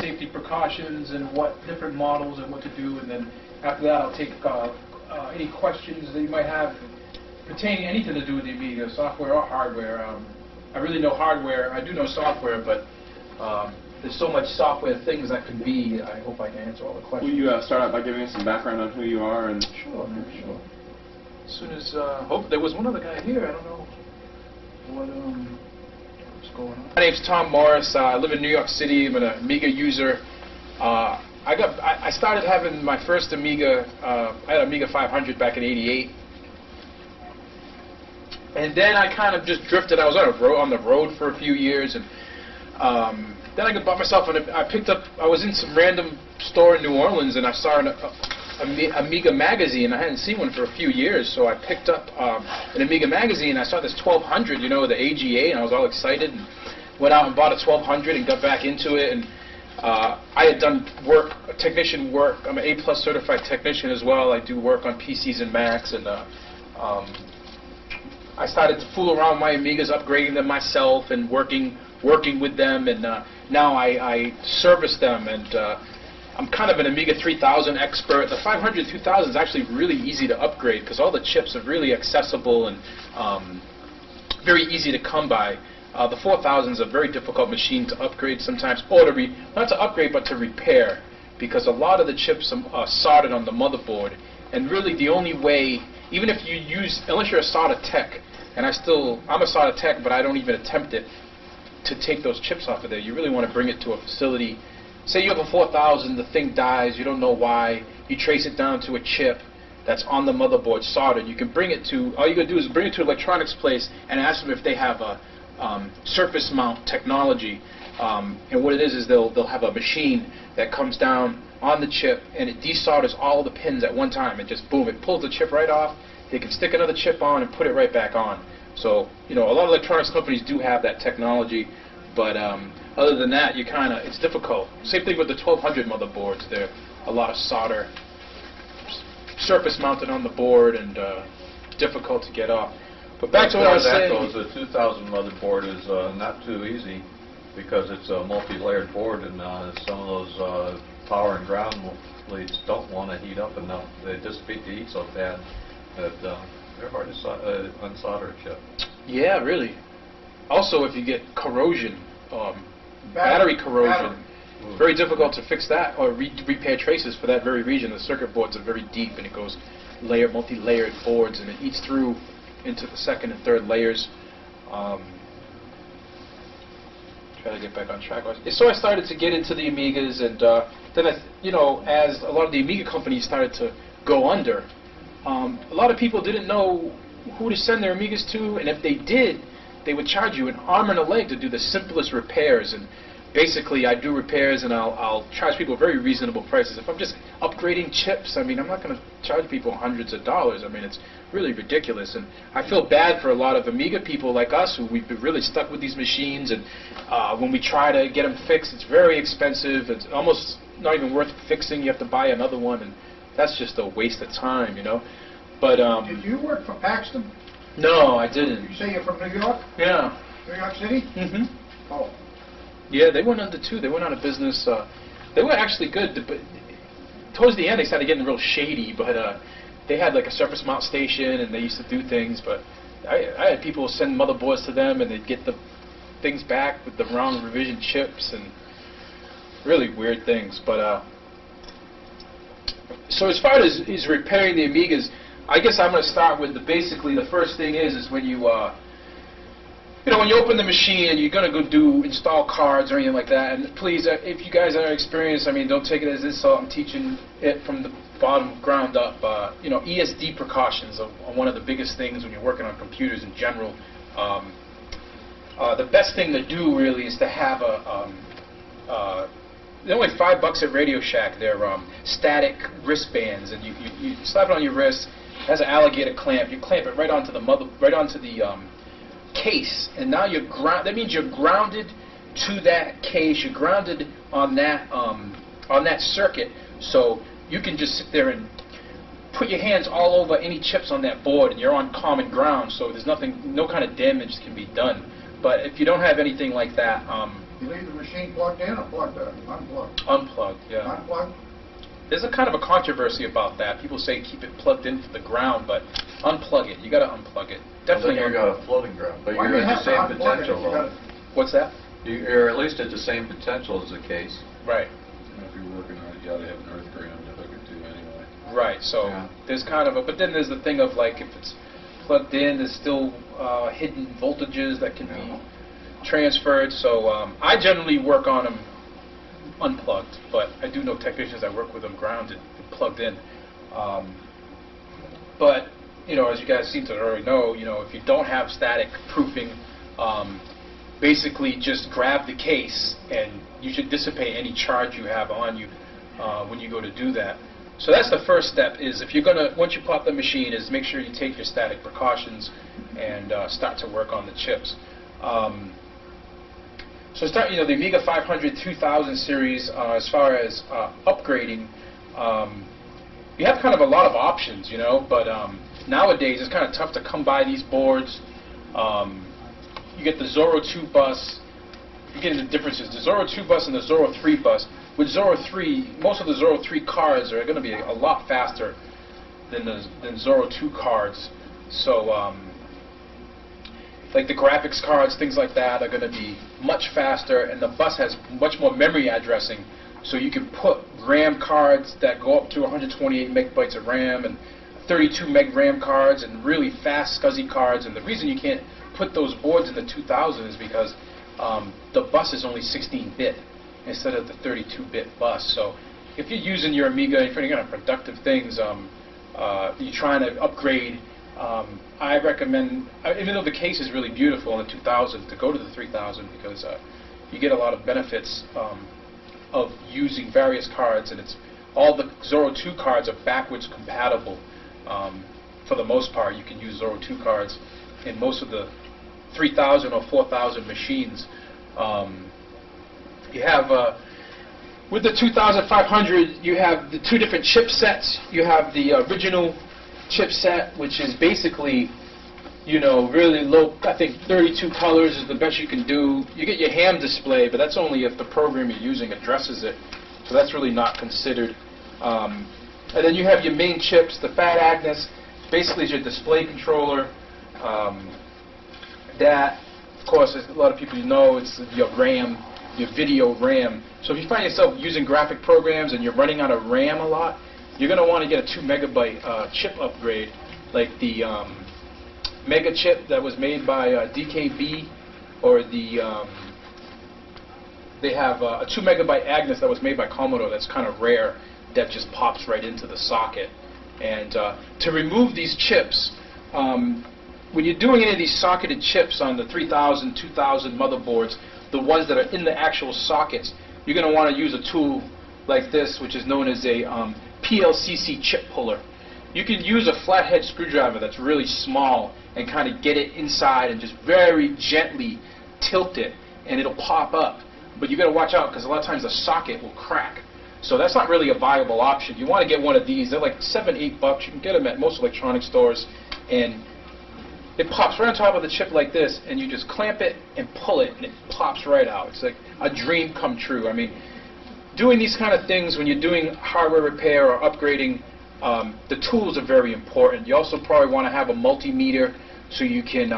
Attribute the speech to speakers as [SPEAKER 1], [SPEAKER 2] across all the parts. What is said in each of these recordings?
[SPEAKER 1] safety precautions and what different models and what to do, and then after that I'll take any questions that you might have pertaining anything to do with the Amiga, software or hardware. I really know hardware. I do know software, but there's so much software things that can be. I hope I can answer all the questions.
[SPEAKER 2] Will you start out by giving us some background on who you are? And
[SPEAKER 1] Sure, man, sure. As soon as, hope there was one other guy here. I don't know what's going on. My name's Tom Morris. I live in New York City. I'm an Amiga user. I started having my first Amiga. I had an Amiga 500 back in '88. And then I kind of just drifted. I was on the road for a few years, and then I bought myself I was in some random store in New Orleans, and I saw an Amiga magazine. I hadn't seen one for a few years, so I picked up an Amiga magazine. I saw this 1200, you know, the AGA, and I was all excited, and went out and bought a 1200 and got back into it. And I had done technician work. I'm an A+ certified technician as well. I do work on PCs and Macs, and I started to fool around with my Amigas, upgrading them myself and working with them, and now I service them, and I'm kind of an Amiga 3000 expert. The 500 2000 is actually really easy to upgrade because all the chips are really accessible and very easy to come by. The 4000 is a very difficult machine to upgrade sometimes, or not to upgrade but to repair, because a lot of the chips are soldered on the motherboard, and really the only way, even if you unless you're a solder tech, and I'm a solder tech, but I don't even attempt it, to take those chips off of there. You really want to bring it to a facility. Say you have a 4000, the thing dies, you don't know why, you trace it down to a chip that's on the motherboard soldered. You can bring it to, all you got to do is bring it to an electronics place and ask them if they have a surface mount technology. And what it is they'll have a machine that comes down on the chip and it desolders all the pins at one time, and just boom, it pulls the chip right off. They can stick another chip on and put it right back on. So, you know, a lot of electronics companies do have that technology, but other than that, it's difficult. Same thing with the 1200 motherboards. They're a lot of solder, surface mounted on the board, and difficult to get off. But back to what I was saying.
[SPEAKER 3] The 2000 motherboard is not too easy because it's a multi-layered board, and some of those power and ground leads don't want to heat up enough. They dissipate the heat so bad that they're hard to unsolder a chip.
[SPEAKER 1] Yeah, really. Also, if you get corrosion, battery corrosion, very difficult to fix that or repair traces for that very region. The circuit boards are very deep, and it goes multi-layered boards, and it eats through into the second and third layers. Try to get back on track. So I started to get into the Amigas, and then as a lot of the Amiga companies started to go under, a lot of people didn't know who to send their Amigas to, and if they did, they would charge you an arm and a leg to do the simplest repairs. And basically, I do repairs, and I'll charge people very reasonable prices. If I'm just upgrading chips, I mean, I'm not going to charge people hundreds of dollars. I mean, it's really ridiculous. And I feel bad for a lot of Amiga people like us who we've been really stuck with these machines, and when we try to get them fixed, it's very expensive. It's almost not even worth fixing. You have to buy another one, and that's just a waste of time, you know. But
[SPEAKER 4] did you work for Paxton?
[SPEAKER 1] No, I didn't.
[SPEAKER 4] You say you're from New York?
[SPEAKER 1] Yeah.
[SPEAKER 4] New York City?
[SPEAKER 1] Mm-hmm.
[SPEAKER 4] Oh.
[SPEAKER 1] Yeah, they went under too. They went out of business. They were actually good, but towards the end they started getting real shady. But they had like a surface mount station, and they used to do things. But I had people send motherboards to them, and they'd get the things back with the wrong revision chips and really weird things. But so as far as repairing the Amigas, I guess I'm going to start with basically the first thing is when you when you open the machine and you're going to go install cards or anything like that. And please, if you guys are experienced, I mean, don't take it as insult. I'm teaching it from the bottom ground up. ESD precautions are one of the biggest things when you're working on computers in general. The best thing to do really is to have they're only $5 at Radio Shack. They're static wristbands, and you slap it on your wrist. It has an alligator clamp. You clamp it right onto the case, and now you're that means you're grounded to that case. You're grounded on that circuit, so you can just sit there and put your hands all over any chips on that board, and you're on common ground. So there's no kind of damage can be done. But if you don't have anything like that,
[SPEAKER 4] You leave the machine plugged in or unplugged?
[SPEAKER 1] Unplugged, yeah.
[SPEAKER 4] Unplugged?
[SPEAKER 1] There's a kind of a controversy about that. People say keep it plugged into the ground, but unplug it. You got to unplug it. Definitely.
[SPEAKER 3] Then you got a floating ground, but
[SPEAKER 4] Why do
[SPEAKER 3] you're
[SPEAKER 4] you
[SPEAKER 3] at
[SPEAKER 4] have
[SPEAKER 3] the
[SPEAKER 4] to
[SPEAKER 3] same
[SPEAKER 4] unplug it if
[SPEAKER 3] potential
[SPEAKER 4] you got
[SPEAKER 3] though.
[SPEAKER 4] it?
[SPEAKER 1] What's that?
[SPEAKER 3] You're at least at the same potential as the case.
[SPEAKER 1] Right.
[SPEAKER 5] If you're working on it, you ought to have an earth ground to hook it to anyway.
[SPEAKER 1] Right. So
[SPEAKER 3] Yeah.
[SPEAKER 1] there's kind of a, but then there's the thing of like if it's plugged in, there's still hidden voltages that can be transferred. So I generally work on them unplugged, but I do know technicians that work with them grounded and plugged in. But you know, as you guys seem to already know, you know, if you don't have static proofing, basically just grab the case and you should dissipate any charge you have on you when you go to do that. So that's the first step, is if you're gonna, once you pop the machine, is make sure you take your static precautions and start to work on the chips. So start, you know, the Amiga 500 2000 series, as far as upgrading, you have kind of a lot of options, you know, but nowadays it's kind of tough to come by these boards. You get the Zorro 2 bus. You get into the differences. The Zorro 2 bus and the Zorro 3 bus. With Zorro 3, most of the Zorro 3 cards are going to be a lot faster than Zorro 2 cards. So, like the graphics cards, things like that are going to be much faster, and the bus has much more memory addressing. So you can put RAM cards that go up to 128 megabytes of RAM and 32 meg RAM cards and really fast SCSI cards. And the reason you can't put those boards in the 2000 is because the bus is only 16-bit instead of the 32-bit bus. So if you're using your Amiga, if you're doing productive things, you're trying to upgrade, I recommend, even though the case is really beautiful in the 2000, to go to the 3000 because you get a lot of benefits of using various cards, and it's all the Zorro 2 cards are backwards compatible. For the most part, you can use Zorro 2 cards in most of the 3000 or 4000 machines. You have, with the 2500, you have the two different chipsets. You have the original chipset, which is basically, you know, really low. I think 32 colors is the best you can do. You get your ham display, but that's only if the program you're using addresses it. So that's really not considered. And then you have your main chips, the Fat Agnes, basically is your display controller. That, of course, as a lot of people know, it's your RAM, your video RAM. So if you find yourself using graphic programs and you're running out of RAM a lot, you're going to want to get a 2 megabyte chip upgrade, like the Mega chip that was made by DKB, or the they have a 2 megabyte Agnes that was made by Commodore that's kind of rare, that just pops right into the socket. And to remove these chips, when you're doing any of these socketed chips on the 3000, 2000 motherboards, the ones that are in the actual sockets, you're going to want to use a tool like this, which is known as a PLCC chip puller. You can use a flathead screwdriver that's really small and kind of get it inside and just very gently tilt it, and it'll pop up. But you got to watch out, because a lot of times the socket will crack. So that's not really a viable option. You want to get one of these. They're like $7, $8. You can get them at most electronic stores, and it pops right on top of the chip like this, and you just clamp it and pull it, and it pops right out. It's like a dream come true. I mean, doing these kind of things when you're doing hardware repair or upgrading, the tools are very important. You also probably want to have a multimeter so you can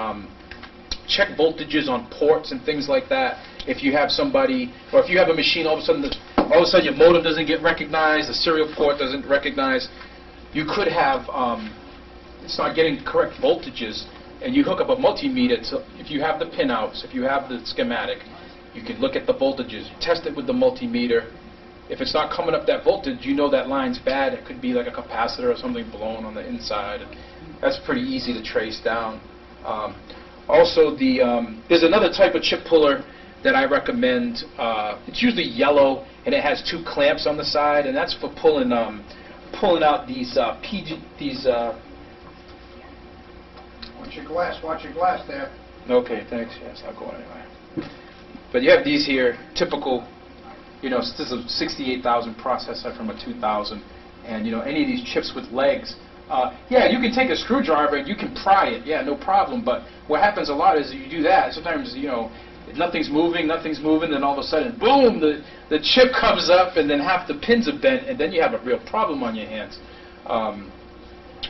[SPEAKER 1] check voltages on ports and things like that. If you have somebody, or if you have a machine, all of a sudden your modem doesn't get recognized, the serial port doesn't recognize, you could have, it's not getting correct voltages, and you hook up a multimeter to, if you have the pinouts, if you have the schematic, you can look at the voltages, test it with the multimeter. If it's not coming up that voltage, you know that line's bad. It could be like a capacitor or something blown on the inside. And that's pretty easy to trace down. Also, there's another type of chip puller that I recommend. It's usually yellow, and it has two clamps on the side, and that's for pulling out these
[SPEAKER 4] Watch your glass there.
[SPEAKER 1] Okay, thanks. Yes, I'll go anyway. But you have these here, typical. You know, this is a 68,000 processor from a 2000, and you know, any of these chips with legs. Yeah, you can take a screwdriver and you can pry it. Yeah, no problem. But what happens a lot is you do that. Sometimes, you know, nothing's moving, then all of a sudden, boom, the chip comes up, and then half the pins are bent, and then you have a real problem on your hands.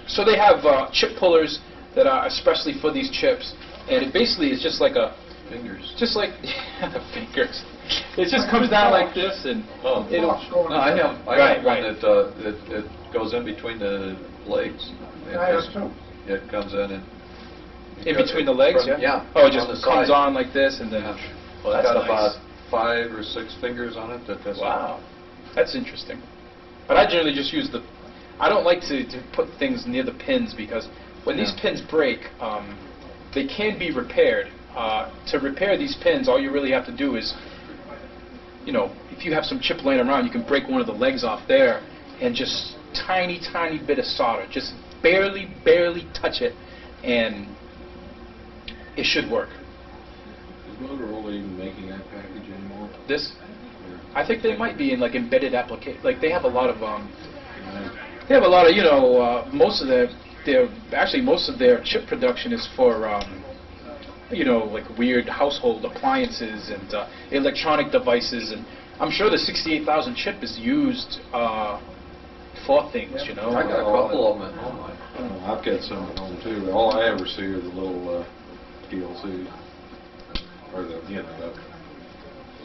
[SPEAKER 1] So they have chip pullers that are especially for these chips, and it basically is just like a
[SPEAKER 3] Fingers.
[SPEAKER 1] just like the fingers. It just comes down like this, and it'll.
[SPEAKER 3] No, I have
[SPEAKER 1] Right,
[SPEAKER 3] one
[SPEAKER 1] right.
[SPEAKER 3] that it goes in between the legs.
[SPEAKER 4] I have too.
[SPEAKER 3] It comes in and...
[SPEAKER 1] In between the legs, yeah?
[SPEAKER 3] Yeah.
[SPEAKER 1] Oh, it
[SPEAKER 3] on the
[SPEAKER 1] just comes
[SPEAKER 3] side.
[SPEAKER 1] on like this, and then.
[SPEAKER 3] Yeah.
[SPEAKER 1] Well,
[SPEAKER 3] It's
[SPEAKER 1] that's
[SPEAKER 3] got
[SPEAKER 1] nice.
[SPEAKER 3] about 5 or 6 fingers on it. That's
[SPEAKER 1] Wow, that's interesting. But I generally just use the. I don't like to put things near the pins because when these
[SPEAKER 3] Yeah.
[SPEAKER 1] pins break, they can be repaired. To repair these pins, all you really have to do is, if you have some chip laying around, you can break one of the legs off there and just tiny bit of solder, just barely touch it, and it should work.
[SPEAKER 5] Is Motorola even making that package anymore?
[SPEAKER 1] This, I think they might be in like embedded application. Like they have a lot of most of their chip production is for like weird household appliances and electronic devices, and I'm sure the 68,000 chip is used for things,
[SPEAKER 3] I got a couple of them at home.
[SPEAKER 5] I've got some at home too, but all I ever see are the little PLCs, or the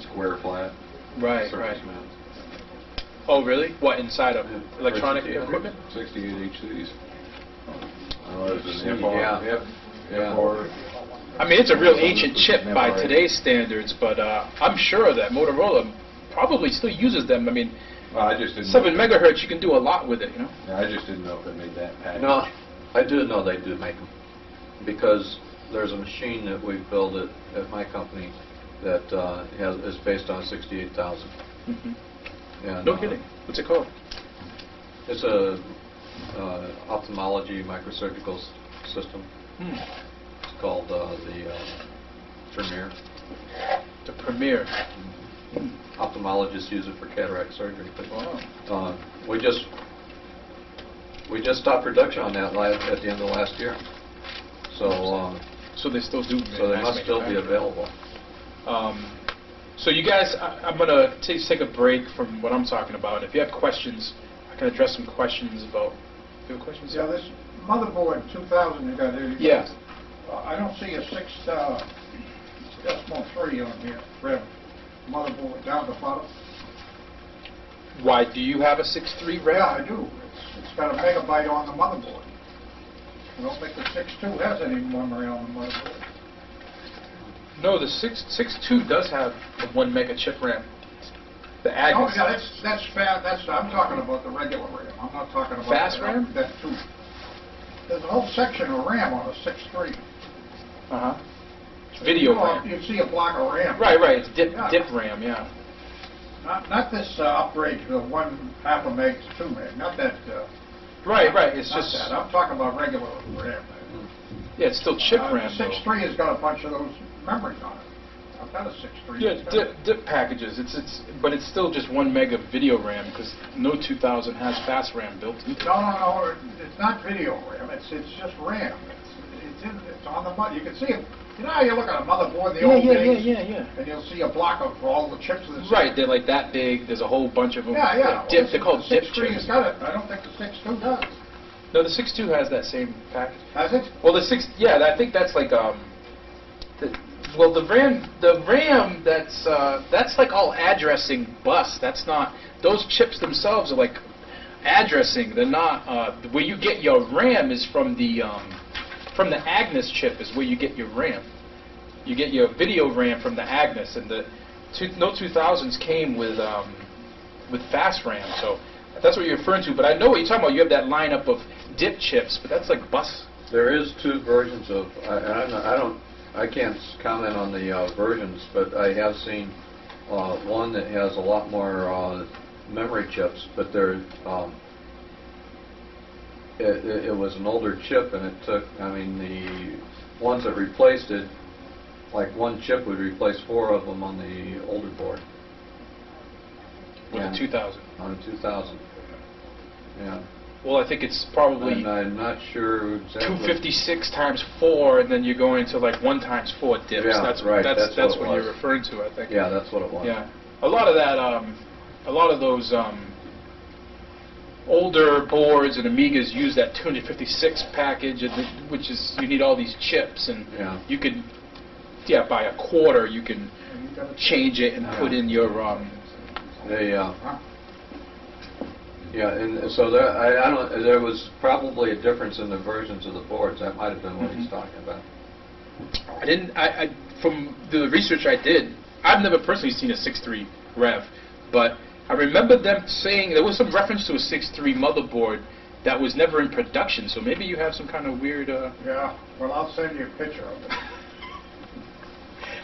[SPEAKER 5] square flat.
[SPEAKER 1] Right.
[SPEAKER 5] surface mount.
[SPEAKER 1] Oh, really? What, inside of electronic equipment?
[SPEAKER 5] 68 HCs.
[SPEAKER 3] Yeah.
[SPEAKER 5] FR.
[SPEAKER 1] I mean, it's a real ancient chip by today's standards, but I'm sure that Motorola probably still uses them. I mean,
[SPEAKER 5] Well, I just didn't
[SPEAKER 1] 7
[SPEAKER 5] know.
[SPEAKER 1] megahertz, you can do a lot with it,
[SPEAKER 5] Yeah, I just didn't know if they made that package.
[SPEAKER 3] No, I do know they do make them, because there's a machine that we build at my company that is based on 68,000.
[SPEAKER 1] Mhm.
[SPEAKER 3] And,
[SPEAKER 1] No kidding. What's it called?
[SPEAKER 3] It's a ophthalmology microsurgical system.
[SPEAKER 1] Hmm.
[SPEAKER 3] It's called the Premier.
[SPEAKER 1] The Premier.
[SPEAKER 3] Ophthalmologists use it for cataract surgery. But,
[SPEAKER 1] Wow.
[SPEAKER 3] we just stopped production on that at the end of last year. So
[SPEAKER 1] So they still do.
[SPEAKER 3] so they
[SPEAKER 1] mass
[SPEAKER 3] must still be
[SPEAKER 1] manufacture.
[SPEAKER 3] available.
[SPEAKER 1] So you guys, I'm going to take a break from what I'm talking about. If you have questions, I can address some questions about... You have questions?
[SPEAKER 4] Yeah, this motherboard 2000 you got here.
[SPEAKER 1] Yeah.
[SPEAKER 4] I don't see a 6.3 on here, RAM motherboard down the bottom.
[SPEAKER 1] Why, do you have a 6.3 RAM?
[SPEAKER 4] Yeah, I do. It's got a megabyte on the motherboard. I don't think the 6.2 has any memory on the motherboard.
[SPEAKER 1] No, the 6.2 does have a 1 mega chip RAM. The
[SPEAKER 4] Oh,
[SPEAKER 1] Agnes.
[SPEAKER 4] yeah, that's fast. I'm talking about the regular RAM. I'm not talking about
[SPEAKER 1] Fast RAM?
[SPEAKER 4] That too. There's a whole section of RAM on a 6.3.
[SPEAKER 1] Uh-huh. Video RAM.
[SPEAKER 4] You see a block of RAM.
[SPEAKER 1] Right, it's dip
[SPEAKER 4] Yeah.
[SPEAKER 1] RAM, yeah.
[SPEAKER 4] Not this upgrade to 1/2 a meg to 2 meg. Not that.
[SPEAKER 1] Right, it's
[SPEAKER 4] not
[SPEAKER 1] just...
[SPEAKER 4] that. I'm talking about regular RAM.
[SPEAKER 1] Yeah, it's still chip
[SPEAKER 4] The
[SPEAKER 1] RAM, though.
[SPEAKER 4] 6.3 has got a bunch of those memories on it. I've got a 6.3.
[SPEAKER 1] Yeah, dip packages. But it's still just 1 mega video RAM because no 2000 has fast RAM built into it.
[SPEAKER 4] No. It's not video RAM. It's just RAM. It's on the mother. You can see it. You know how you look at a motherboard, the old days,
[SPEAKER 1] Yeah.
[SPEAKER 4] and you'll see a block of all the chips in the
[SPEAKER 1] Right, they're like that big. There's a whole bunch of them.
[SPEAKER 4] Yeah.
[SPEAKER 1] They're called dip
[SPEAKER 4] The 6.3 has
[SPEAKER 1] chips.
[SPEAKER 4] got it. I don't think the 6.2 does.
[SPEAKER 1] No, the 6.2 has that same package.
[SPEAKER 4] Has it?
[SPEAKER 1] Well, the 6, yeah, I think that's like the RAM that's like all addressing bus. That's not, those chips themselves are like addressing. They're not where you get your RAM is from the Agnes chip is where you get your RAM. You get your video RAM from the Agnes, and the no 2000s came with fast RAM. So that's what you're referring to. But I know what you're talking about. You have that lineup of dip chips, but that's like bus.
[SPEAKER 3] There is 2 versions of, I can't comment on the versions, but I have seen one that has a lot more memory chips, but it was an older chip, and it took, the ones that replaced it, like one chip would replace 4 of them on the older board.
[SPEAKER 1] With
[SPEAKER 3] Yeah.
[SPEAKER 1] the 2000.
[SPEAKER 3] On a 2000. Yeah.
[SPEAKER 1] Well, I think it's probably
[SPEAKER 3] And I'm not sure exactly.
[SPEAKER 1] 256 times 4, and then you're going to like 1 times 4 dips.
[SPEAKER 3] Yeah,
[SPEAKER 1] that's
[SPEAKER 3] right,
[SPEAKER 1] That's
[SPEAKER 3] that's what
[SPEAKER 1] what
[SPEAKER 3] it
[SPEAKER 1] you're
[SPEAKER 3] was.
[SPEAKER 1] referring to, I think.
[SPEAKER 3] Yeah, that's what it was.
[SPEAKER 1] Yeah. A lot of that, a lot of those older boards and Amigas use that 256 package, which is, you need all these chips, and
[SPEAKER 3] Yeah.
[SPEAKER 1] you could, by a quarter, you can change it and put in your,
[SPEAKER 3] They, yeah, and so there, I don't, there was probably a difference in the versions of the boards. That might have been what he's talking about.
[SPEAKER 1] From the research I did, I've never personally seen a 6.3 Rev, but I remember them saying there was some reference to a 6.3 motherboard that was never in production, so maybe you have some kind of weird...
[SPEAKER 4] Yeah, well, I'll send you a picture of it.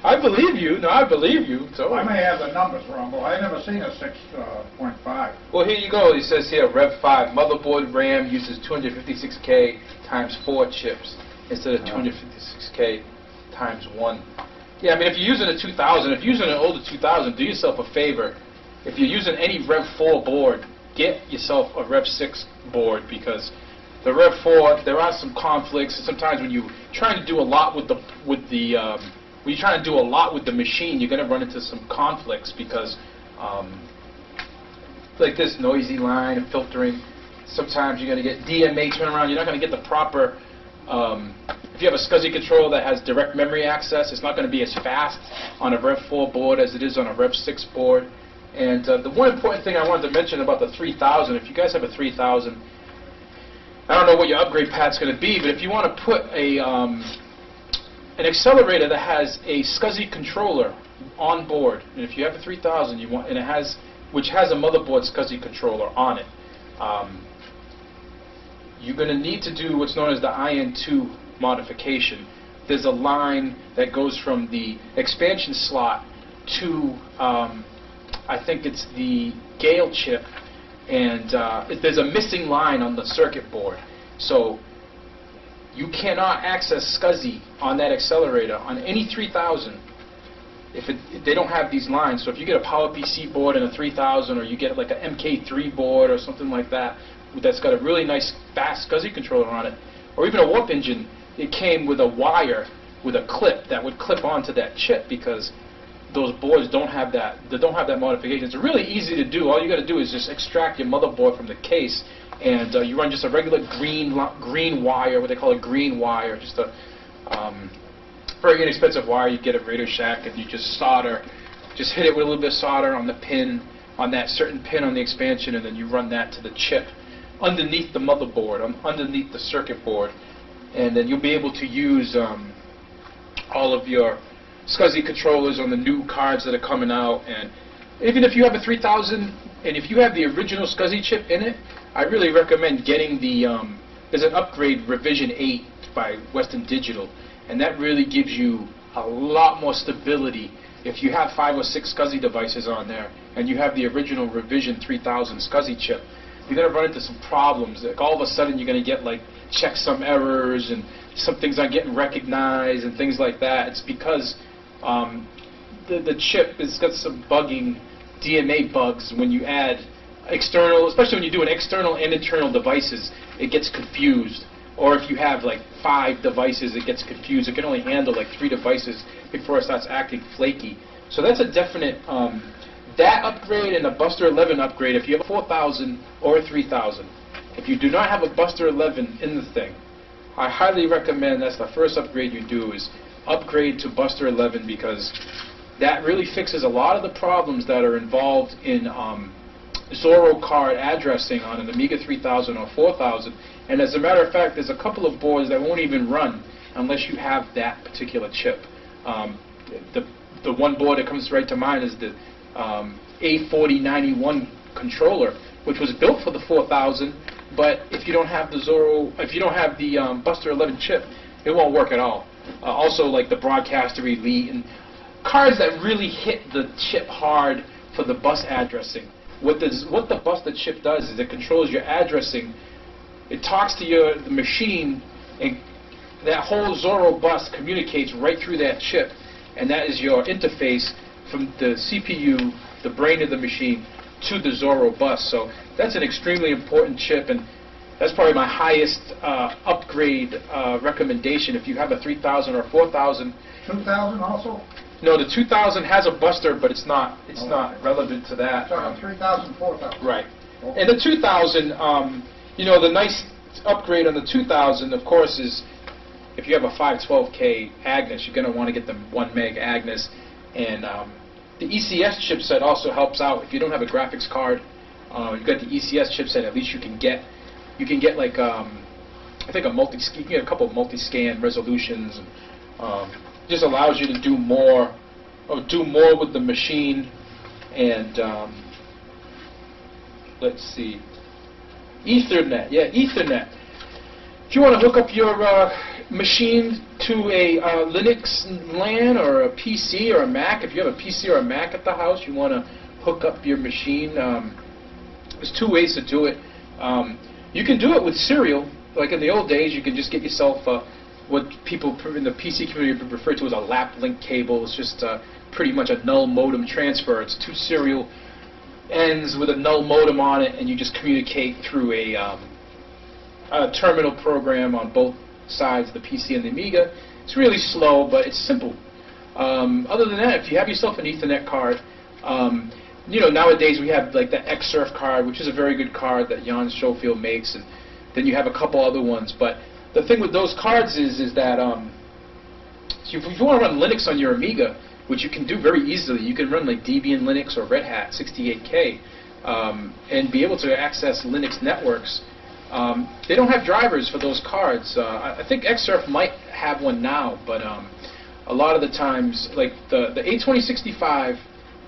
[SPEAKER 1] I believe you. No, I believe you. So
[SPEAKER 4] I may have the numbers wrong, but I've never seen a 6.5.
[SPEAKER 1] Well, here you go. It says here, Rev 5, motherboard RAM uses 256K times 4 chips instead of 256K times 1. Yeah, I mean, if you're using a 2000, if you're using an older 2000, do yourself a favor. If you're using any Rev 4 board, get yourself a Rev 6 board, because the Rev 4, there are some conflicts. Sometimes when you're trying to do a lot with the when you're trying to do a lot with the machine, you're going to run into some conflicts because, like this noisy line of filtering, sometimes you're going to get DMA turnaround. You're not going to get the proper, if you have a SCSI controller that has direct memory access, it's not going to be as fast on a Rev 4 board as it is on a Rev 6 board. And the one important thing I wanted to mention about the 3000, if you guys have a 3000, I don't know what your upgrade pad's going to be, but if you want to put an accelerator that has a SCSI controller on board, and if you have a 3000, you want, and it has, which has a motherboard SCSI controller on it, you're going to need to do what's known as the IN2 modification. There's a line that goes from the expansion slot to, I think it's the Gale chip, and there's a missing line on the circuit board. So you cannot access SCSI on that accelerator on any 3000 if they don't have these lines. So if you get a PowerPC board and a 3000, or you get like an MK3 board or something like that that's got a really nice fast SCSI controller on it, or even a Warp Engine, it came with a wire with a clip that would clip onto that chip, because those boards don't have that. They don't have that modification. It's really easy to do. All you got to do is just extract your motherboard from the case, and you run just a regular green wire, what they call a green wire, just a very inexpensive wire. You get at Radio Shack, and you just solder, just hit it with a little bit of solder on the pin, on that certain pin on the expansion, and then you run that to the chip underneath the motherboard, underneath the circuit board, and then you'll be able to use all of your SCSI controllers on the new cards that are coming out. And even if you have a 3000, and if you have the original SCSI chip in it, I really recommend getting the, there's an upgrade revision 8 by Western Digital, and that really gives you a lot more stability. If you have 5 or 6 SCSI devices on there, and you have the original revision 3000 SCSI chip, you're going to run into some problems. Like all of a sudden you're going to get like checksum errors, and some things aren't getting recognized and things like that. It's because the chip has got some bugging, DMA bugs when you add external, especially when you do an external and internal devices, it gets confused. Or if you have like 5 devices, it gets confused. It can only handle like 3 devices before it starts acting flaky. So that's a definite, that upgrade and a Buster 11 upgrade, if you have a 4000 or a 3000, if you do not have a Buster 11 in the thing, I highly recommend that's the first upgrade you do, is upgrade to Buster 11, because that really fixes a lot of the problems that are involved in Zorro card addressing on an Amiga 3000 or 4000. And as a matter of fact, there's a couple of boards that won't even run unless you have that particular chip. The one board that comes right to mind is the A4091 controller, which was built for the 4000, but if you don't have the Zorro, if you don't have the Buster 11 chip, it won't work at all. Also, like the Broadcaster Elite and cards that really hit the chip hard for the bus addressing. What the Buster chip does is it controls your addressing. It talks to the machine, and that whole Zorro bus communicates right through that chip, and that is your interface from the CPU, the brain of the machine, to the Zorro bus. So that's an extremely important chip, and That's probably my highest upgrade recommendation. If you have a 3000 or 4000.
[SPEAKER 4] 2000 also?
[SPEAKER 1] No, the 2000 has a buster, but it's not relevant to that.
[SPEAKER 4] So 3000, 4000.
[SPEAKER 1] Right. And the 2000, you know, the nice upgrade on the 2000, of course, is if you have a 512K Agnes, you're going to want to get the 1 meg Agnes. And the ECS chipset also helps out. If you don't have a graphics card, you've got the ECS chipset, at least you can get like, I think you can get a couple of multi-scan resolutions. And, just allows you to do more with the machine. And let's see, Ethernet. Yeah, Ethernet. If you want to hook up your machine to a Linux LAN or a PC or a Mac, if you have a PC or a Mac at the house, you want to hook up your machine. There's 2 ways to do it. You can do it with serial. Like in the old days, you can just get yourself what people in the PC community refer to as a lap link cable. It's just pretty much a null modem transfer. It's 2 serial ends with a null modem on it, and you just communicate through a terminal program on both sides, the PC and the Amiga. It's really slow, but it's simple. Other than that, if you have yourself an Ethernet card, you know, nowadays we have like the Xsurf card, which is a very good card that Jan Schofield makes, and then you have a couple other ones. But the thing with those cards is that so if you want to run Linux on your Amiga, which you can do very easily, you can run like Debian Linux or Red Hat 68K and be able to access Linux networks. They don't have drivers for those cards. I think Xsurf might have one now, but a lot of the times, like the A2065,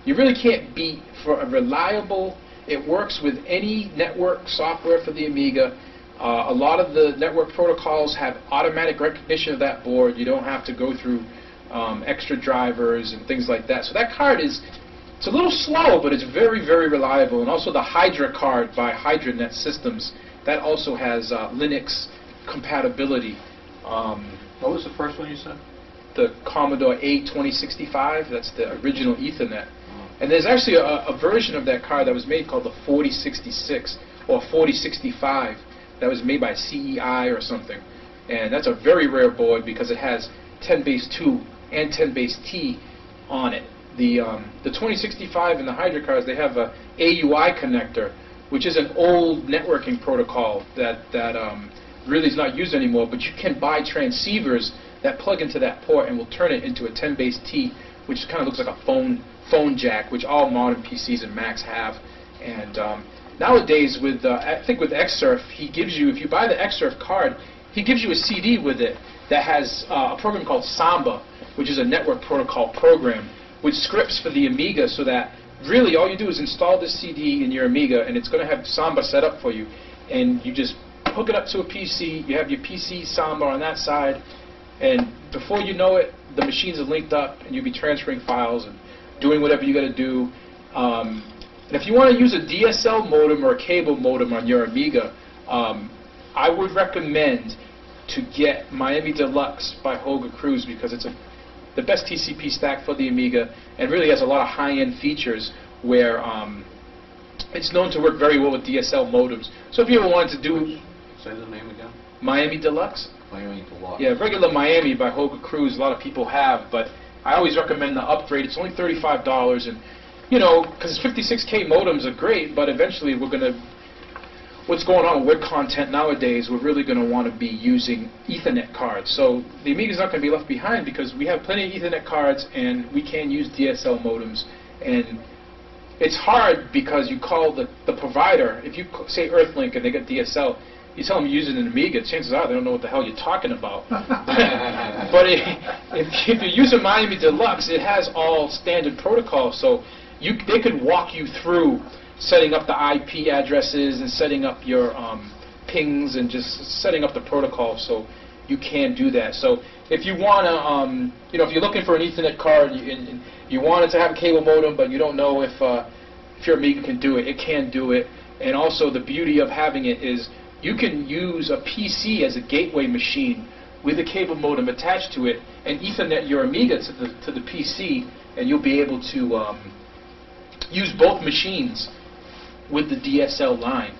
[SPEAKER 1] you really can't beat for a reliable. It works with any network software for the Amiga. A lot of the network protocols have automatic recognition of that board. You don't have to go through extra drivers and things like that. So that card it's a little slow, but it's very, very reliable. And also the Hydra card by HydraNet Systems, that also has Linux compatibility.
[SPEAKER 3] What was the first one you said?
[SPEAKER 1] The Commodore A2065, that's the original Ethernet. And there's actually a version of that card that was made called the 4066 or 4065 that was made by CEI or something. And that's a very rare board because it has 10 base 2 and 10 base T on it. The 2065 and the Hydra cards, they have a AUI connector, which is an old networking protocol that really is not used anymore, but you can buy transceivers that plug into that port and will turn it into a 10 base T, which kind of looks like a phone jack, which all modern PCs and Macs have. And nowadays, with I think with Xsurf, he gives you, if you buy the Xsurf card, he gives you a CD with it that has a program called Samba, which is a network protocol program with scripts for the Amiga, so that really all you do is install this CD in your Amiga, and it's going to have Samba set up for you. And you just hook it up to a PC, you have your PC Samba on that side, and before you know it, the machines are linked up, and you'll be transferring files and doing whatever you got to do. And if you want to use a DSL modem or a cable modem on your Amiga, I would recommend to get Miami Deluxe by Hoga Cruz, because it's the best TCP stack for the Amiga, and really has a lot of high-end features where it's known to work very well with DSL modems. So if you ever wanted to do...
[SPEAKER 3] Say the name again.
[SPEAKER 1] Miami Deluxe?
[SPEAKER 3] Miami Deluxe.
[SPEAKER 1] Yeah, regular Miami by Hoga Cruz, a lot of people have, but I always recommend the upgrade. It's only $35, and you know, because 56K modems are great, but eventually we're going to... What's going on with web content nowadays, we're really going to want to be using Ethernet cards. So the Amiga's not going to be left behind, because we have plenty of Ethernet cards and we can use DSL modems. And it's hard because you call the provider, if you say Earthlink and they get DSL, you tell them you're using an Amiga, chances are they don't know what the hell you're talking about. But if you're using Miami Deluxe, it has all standard protocols, so they could walk you through setting up the IP addresses and setting up your pings and just setting up the protocol, so you can do that. So if you want to, you know, if you're looking for an Ethernet card and you want it to have a cable modem, but you don't know if your Amiga can do it, it can do it. And also the beauty of having it is you can use a PC as a gateway machine with a cable modem attached to it and Ethernet your Amiga to the PC, and you'll be able to use both machines with the DSL line.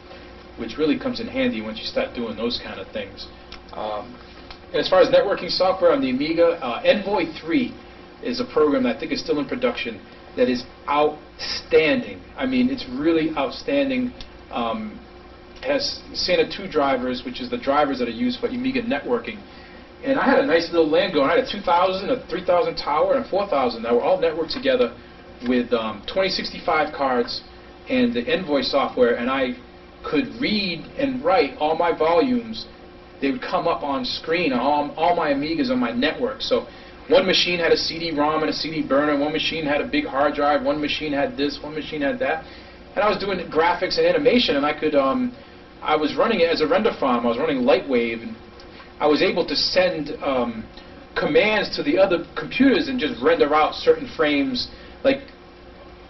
[SPEAKER 1] which really comes in handy once you start doing those kind of things. And as far as networking software on the Amiga, Envoy 3 is a program that I think is still in production that is outstanding. I mean, it's really outstanding. It has SATA 2 drivers, which is the drivers that are used for Amiga networking. And I had a nice little LAN going. I had a 2000, a 3000 tower, and a 4000 that were all networked together with 2065 cards and the Envoy software, and I could read and write all my volumes. They would come up on screen, all my Amigas on my network. So one machine had a CD-ROM and a CD burner, one machine had a big hard drive, one machine had this, one machine had that. And I was doing graphics and animation, and I could, I was running it as a render farm. I was running Lightwave, and I was able to send commands to the other computers and just render out certain frames. Like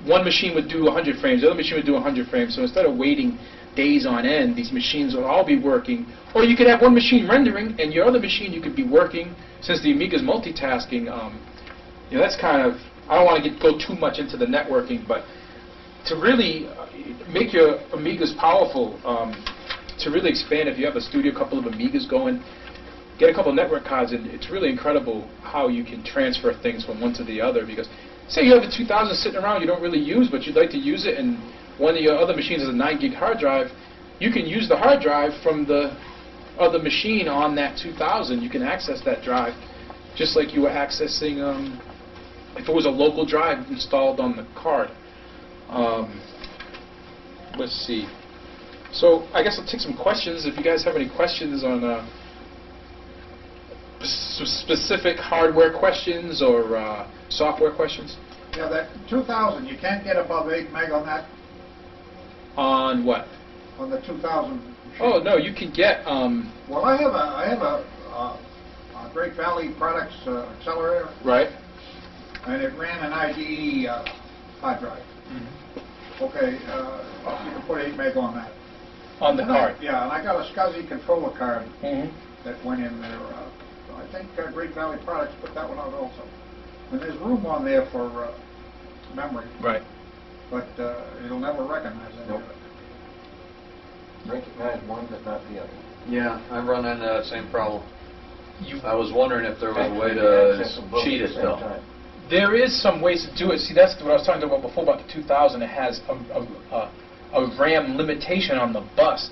[SPEAKER 1] one machine would do 100 frames, the other machine would do 100 frames. So instead of waiting days on end, these machines would all be working. Or you could have one machine rendering, and your other machine you could be working. Since the Amiga's multitasking, you know, that's kind of, I don't want to go too much into the networking, but to really make your Amigas powerful, to really expand, if you have a studio, a couple of Amigas going, get a couple of network cards, and it's really incredible how you can transfer things from one to the other. Because say you have a 2000 sitting around you don't really use, but you'd like to use it, and one of your other machines has a 9 gig hard drive, you can use the hard drive from the other machine on that 2000. You can access that drive just like you were accessing if it was a local drive installed on the card. Let's see. So I guess I'll take some questions. If you guys have any questions on specific hardware questions or software questions.
[SPEAKER 4] Yeah, that 2000, you can't get above 8 meg on that,
[SPEAKER 1] On what?
[SPEAKER 4] on the 2000 machine.
[SPEAKER 1] Oh no, you can get.
[SPEAKER 4] Well, I have a Great Valley Products accelerator,
[SPEAKER 1] Right.
[SPEAKER 4] and it ran an IDE hard drive. Okay, you can put 8 meg on that.
[SPEAKER 1] On the
[SPEAKER 4] And
[SPEAKER 1] card.
[SPEAKER 4] Yeah, and I got a SCSI controller card
[SPEAKER 1] Mhm.
[SPEAKER 4] that went in there. I think Great Valley Products put that one out also. And there's room on there for memory,
[SPEAKER 1] Right.
[SPEAKER 4] but it'll never recognize any of it.
[SPEAKER 6] Recognize one but not the other.
[SPEAKER 3] Yeah, I run into that same problem.
[SPEAKER 1] You,
[SPEAKER 3] I was wondering if there was a way
[SPEAKER 6] Actually,
[SPEAKER 3] to
[SPEAKER 6] access them both
[SPEAKER 3] cheat
[SPEAKER 6] at
[SPEAKER 3] it
[SPEAKER 6] the same
[SPEAKER 3] though.
[SPEAKER 6] time.
[SPEAKER 1] there is some ways to do it. See, that's what I was talking about before about the 2000. It has a RAM limitation on the bus,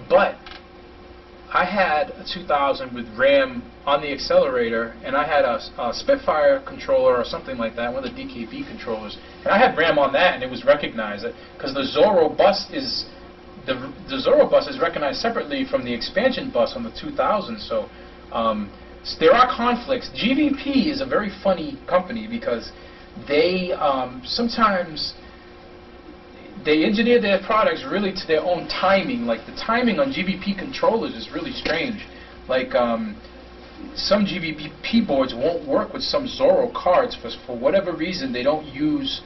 [SPEAKER 1] but I had a 2000 with RAM on the accelerator, and I had a Spitfire controller or something like that, one of the DKB controllers, and I had RAM on that, and it was recognized because the Zorro bus is the Zorro bus is recognized separately from the expansion bus on the 2000. So there are conflicts. GVP is a very funny company because they sometimes they engineer their products really to their own timing. Like the timing on GVP controllers is really strange. Like some GVP boards won't work with some Zorro cards for whatever reason. They don't use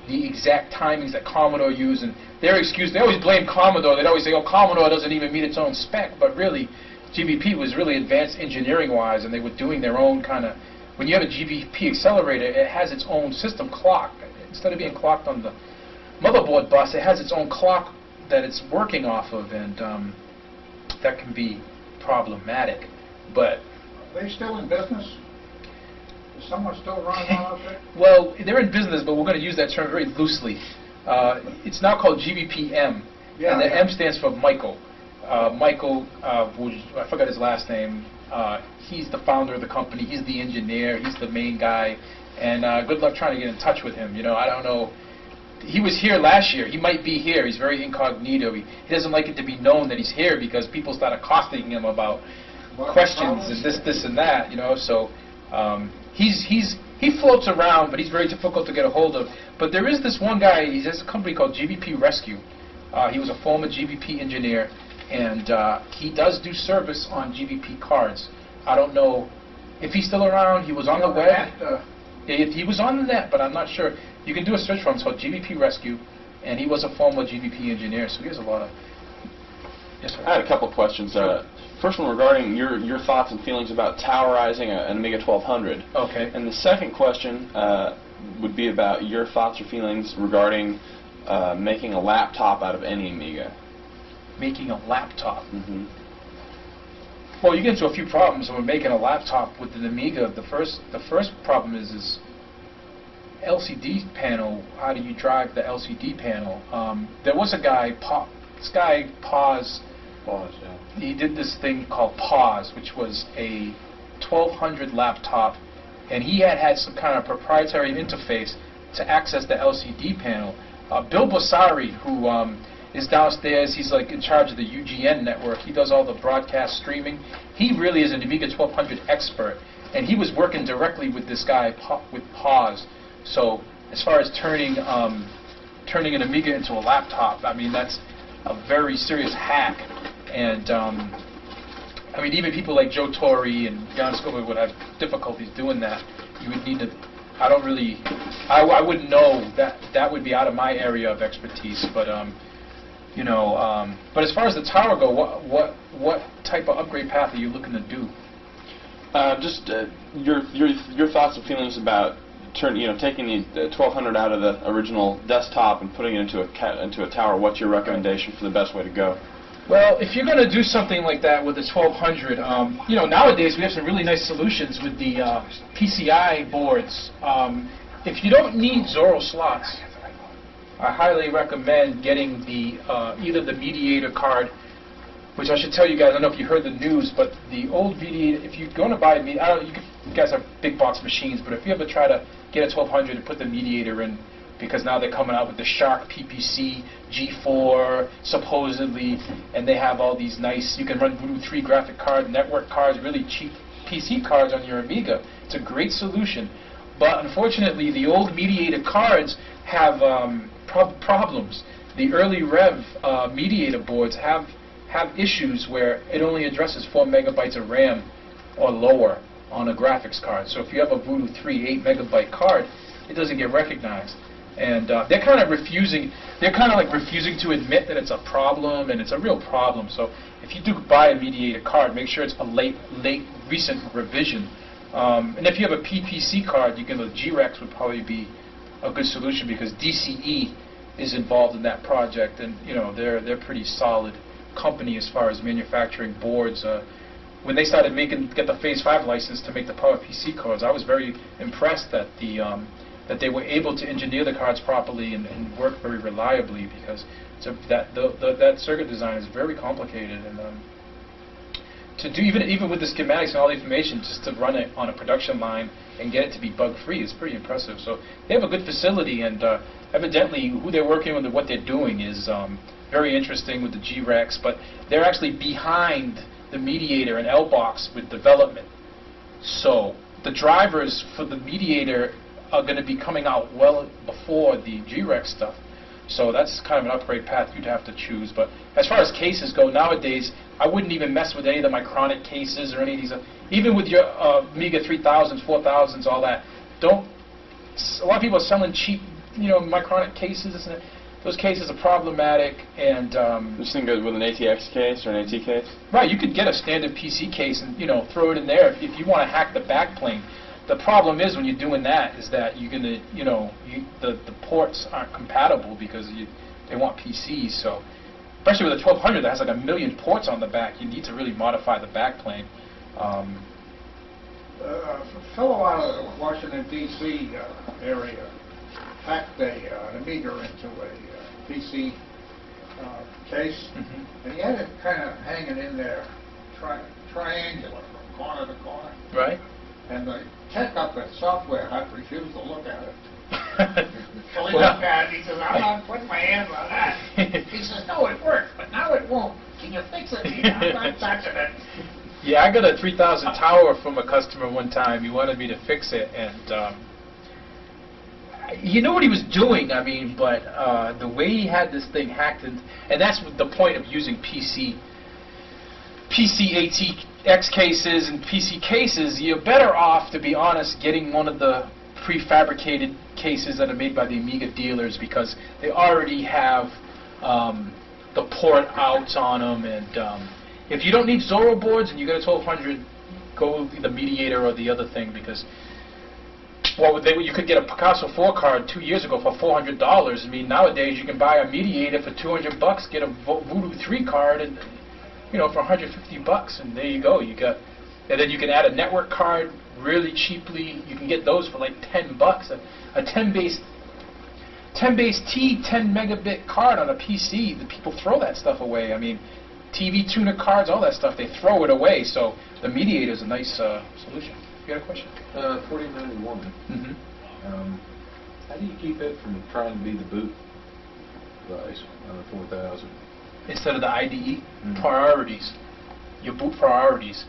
[SPEAKER 1] the exact timings that Commodore use, and their excuse, they always blame Commodore. They'd always say, oh, Commodore doesn't even meet its own spec, but really GVP was really advanced engineering-wise, and they were doing their own kind of, when you have a GVP accelerator, it has its own system clock. Instead of being clocked on the motherboard bus, it has its own clock that it's working off of, and that can be problematic. But
[SPEAKER 4] Are they still in business? Is someone still running one out there?
[SPEAKER 1] well, they're in business, but we're going to use that term very loosely. It's now called GVP-M,
[SPEAKER 4] Yeah,
[SPEAKER 1] and the
[SPEAKER 4] yeah.
[SPEAKER 1] M stands for Michael. Michael, I forgot his last name. He's the founder of the company. He's the engineer. He's the main guy. And good luck trying to get in touch with him. You know, I don't know. He was here last year. He might be here. He's very incognito. He doesn't like it to be known that he's here because people start accosting him about questions and this and that. You know, so he floats around, but he's very difficult to get a hold of. But there is this one guy. He has a company called GVP Rescue. He was a former GVP engineer, and he does do service on GVP cards. I don't know if he's still around. He was on the web. He was on the net, but I'm not sure. You can do a search for him. It's called GVP Rescue, and he was a former GVP engineer, so he has a lot of... Yes, sir.
[SPEAKER 2] I had a couple of questions. First one regarding your thoughts and feelings about towerizing an Amiga 1200.
[SPEAKER 1] Okay.
[SPEAKER 2] And the second question would be about your thoughts or feelings regarding making a laptop out of any Amiga.
[SPEAKER 1] making a laptop.
[SPEAKER 2] Mm-hmm.
[SPEAKER 1] Well, you get into a few problems when we're making a laptop with an Amiga. The first problem is LCD panel. How do you drive the LCD panel? There was a guy, this guy Pause.
[SPEAKER 3] Pause, yeah.
[SPEAKER 1] He did this thing called Pause, which was a 1200 laptop, and he had some kind of proprietary interface to access the LCD panel. Bill Bossari, who is downstairs, he's like in charge of the UGN network. He does all the broadcast streaming. He really is an Amiga 1200 expert, and he was working directly with this guy with Pause. So as far as turning an Amiga into a laptop, I mean, that's a very serious hack. And I mean, even people like Joe Torre and Jan Scoba would have difficulties doing that. You would need to. I wouldn't know that. That would be out of my area of expertise. But you know, but as far as the tower go, what type of upgrade path are you looking to do?
[SPEAKER 2] Just your thoughts and feelings about taking the 1200 out of the original desktop and putting it into a tower. What's your recommendation for the best way to go?
[SPEAKER 1] Well, if you're going to do something like that with the 1200, you know, nowadays we have some really nice solutions with the PCI boards. If you don't need Zorro slots, I highly recommend getting the either the Mediator card, which I should tell you guys, I don't know if you heard the news, but the old Mediator, if you're going to buy a Mediator, you guys have big box machines, but if you ever try to get a 1200 and put the Mediator in, because now they're coming out with the Shark PPC G4, supposedly, and they have all these nice, you can run Voodoo 3 graphic cards, network cards, really cheap PC cards on your Amiga. It's a great solution. But unfortunately, the old Mediator cards have problems. The early Rev Mediator boards have issues where it only addresses 4 megabytes of RAM or lower on a graphics card. So if you have a Voodoo 3 8 megabyte card, it doesn't get recognized. And they're kind of refusing to admit that it's a problem, and it's a real problem. So if you do buy a Mediator card, make sure it's a recent revision. And if you have a PPC card, the G-Rex would probably be a good solution, because DCE is involved in that project, and you know they're pretty solid company as far as manufacturing boards. When they started get the Phase 5 license to make the PowerPC cards, I was very impressed that that they were able to engineer the cards properly and work very reliably, because that circuit design is very complicated, and to do even with the schematics and all the information, just to run it on a production line and get it to be bug-free is pretty impressive. So they have a good facility, and evidently who they're working with and what they're doing is very interesting with the G-Rex, but they're actually behind the Mediator and L-Box with development. So the drivers for the Mediator are going to be coming out well before the G-Rex stuff. So that's kind of an upgrade path you'd have to choose. But as far as cases go, nowadays, I wouldn't even mess with any of the Micronic cases or any of these. Even with your Amiga 3000s, 4000s, all that. A lot of people are selling cheap, Micronic cases. Those cases are problematic. And
[SPEAKER 2] this thing goes with an ATX case or an AT case?
[SPEAKER 1] Right, you could get a standard PC case and throw it in there if you want to hack the backplane. The problem is when you're doing that is that you're gonna, the ports aren't compatible because they want PCs. So, especially with a 1200 that has like 1 million ports on the back, you need to really modify the backplane.
[SPEAKER 4] A fellow out of the Washington D.C. area hacked an Amiga into a PC case, and he had it kind of hanging in there, triangular from corner to corner.
[SPEAKER 1] Right.
[SPEAKER 4] And the tech up at Software Hut refused to look at it. So he looked at it, he says, I'm not putting my hands on that. He says, no, it works, but now it won't. Can you fix it? I'm not touching it.
[SPEAKER 1] Yeah, I got a 3000 tower from a customer one time. He wanted me to fix it, and you know what he was doing, but the way he had this thing hacked, and that's the point of using PC ATX cases and PC cases. You're better off, to be honest, getting one of the prefabricated cases that are made by the Amiga dealers, because they already have the port outs on them. And if you don't need Zorro boards and you got a 1200, go with the Mediator or the other thing, because Well, you could get a Picasso 4 card 2 years ago for $400. I mean, nowadays you can buy a Mediator for $200, get a Voodoo 3 card, and for $150, and there you go. And then you can add a network card really cheaply. You can get those for like $10. A 10-base T 10 megabit card on a PC. The people throw that stuff away. I mean, TV tuner cards, all that stuff, they throw it away. So the Mediator is a nice solution. You got a question?
[SPEAKER 5] 4091.
[SPEAKER 1] Mm-hmm.
[SPEAKER 5] How do you keep it from trying to be the boot device on the 4000?
[SPEAKER 1] Instead of the IDE, priorities. Your boot priorities.